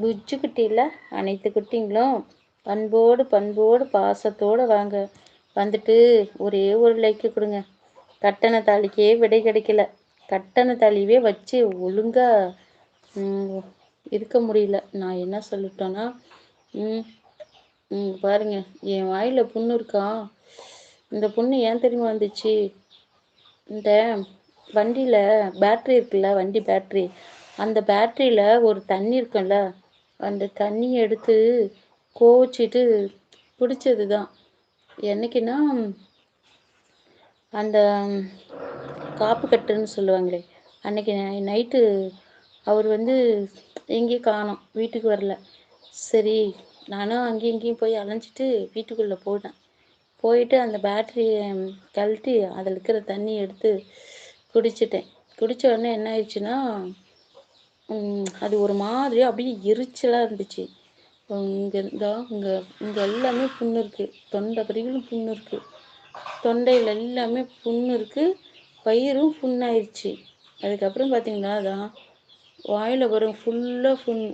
புஜ்ஜு குட்டியில் அனைத்து குட்டிங்களும் பண்போடு பண்போடு பாசத்தோடு வாங்க. வந்துட்டு ஒரே ஒரு லைக்கு கொடுங்க. கட்டண தாலிக்கே விடை கிடைக்கல. கட்டண தாலியவே வச்சு ஒழுங்காக இருக்க முடியல. நான் என்ன சொல்லிட்டேன்னா பாருங்க, என் வாயில் புண்ணு இருக்கா. இந்த புண்ணு ஏன் தெரியுமா வந்துச்சு? இந்த வண்டியில் பேட்ரி இருக்குல்ல, வண்டி பேட்ரி, அந்த பேட்டரியில் ஒரு தண்ணி இருக்குல்ல, அந்த தண்ணியை எடுத்து கோச்சிட்டு பிடிச்சது தான். என்னைக்குன்னா அந்த காப்பு கட்டுன்னு சொல்லுவாங்களே, அன்னைக்கு நைட்டு அவர் எங்கேயும் காணோம், வீட்டுக்கு வரல. சரி, நானும் அங்கேயும் இங்கேயும் போய் அலைஞ்சிட்டு வீட்டுக்குள்ளே போயிட்டு அந்த பேட்டரியை கழட்டி அதில் இருக்கிற தண்ணி எடுத்து குடிச்சிட்டேன். குடித்த உடனே என்ன ஆயிடுச்சுன்னா, அது ஒரு மாதிரி அப்படியே எரிச்சலாக இருந்துச்சு. இங்கே இங்கே எல்லாமே புண்ணு இருக்குது. தொண்டை வரையிலும் புண்ணு இருக்குது. தொண்டையில் எல்லாமே புண்ணு இருக்குது. வயிறும் புண்ணாயிடுச்சு. அதுக்கப்புறம் பார்த்தீங்கன்னா, அதான் வாயில் வரும் ஃபுல்லாக புண்.